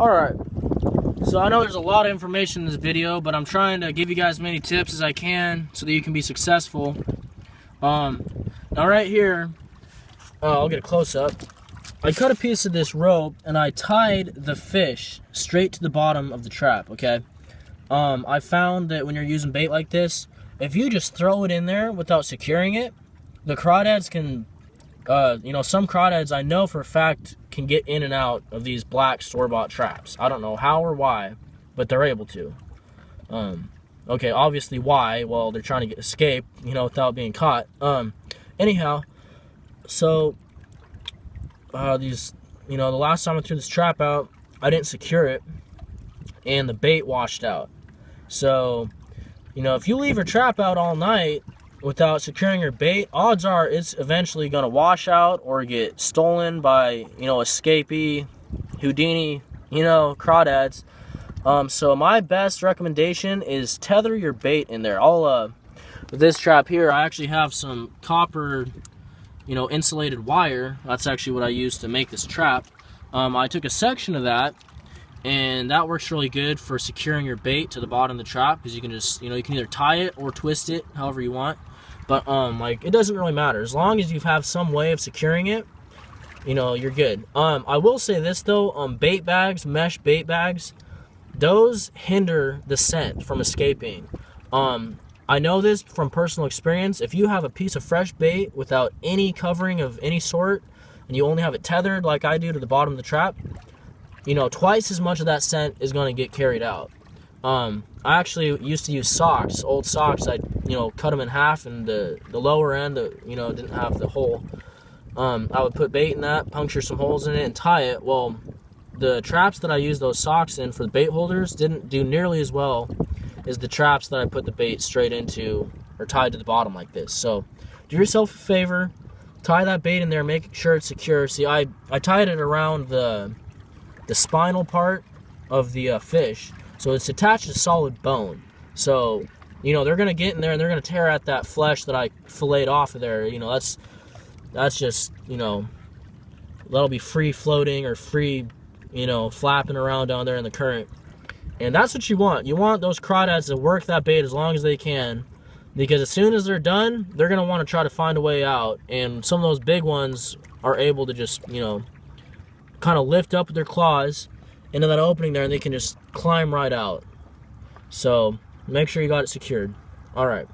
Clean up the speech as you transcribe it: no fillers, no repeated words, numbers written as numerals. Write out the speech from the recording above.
Alright, so I know there's a lot of information in this video, but I'm trying to give you guys as many tips as I can so that you can be successful. Now right here, I'll get a close-up. I cut a piece of this rope and I tied the fish straight to the bottom of the trap, okay? I found that when you're using bait like this, if you just throw it in there without securing it, the crawdads can, some crawdads I know for a fact can get in and out of these black store-bought traps. I don't know how or why, but they're able to. Okay, obviously why? Well, they're trying to escape, without being caught. Anyhow, so the last time I threw this trap out, I didn't secure it, and the bait washed out. So, if you leave your trap out all night without securing your bait, odds are it's eventually going to wash out or get stolen by, escapee, Houdini, crawdads. So my best recommendation is tether your bait in there. With this trap here, I actually have some copper, insulated wire. That's actually what I used to make this trap. I took a section of that, and that works really good for securing your bait to the bottom of the trap, because you can just, you can either tie it or twist it however you want. But it doesn't really matter as long as you have some way of securing it. You're good. I will say this though, bait bags, mesh bait bags, those hinder the scent from escaping. I know this from personal experience. If you have a piece of fresh bait without any covering of any sort, and you only have it tethered like I do to the bottom of the trap, twice as much of that scent is going to get carried out. I actually used to use socks, old socks. I'd, cut them in half, and the lower end, didn't have the hole. I would put bait in that, puncture some holes in it, and tie it. Well, the traps that I used those socks in for the bait holders didn't do nearly as well as the traps that I put the bait straight into or tied to the bottom like this. So do yourself a favor, tie that bait in there, make sure it's secure. See, I tied it around the spinal part of the fish, so it's attached to solid bone. So they're gonna get in there and they're gonna tear at that flesh that I filleted off of there. That's just, that'll be free floating or free, flapping around down there in the current. And that's what you want. You want those crawdads to work that bait as long as they can, because as soon as they're done, they're gonna want to try to find a way out. And some of those big ones are able to just, kind of lift up with their claws into that opening there, and they can just climb right out. So make sure you got it secured. All right.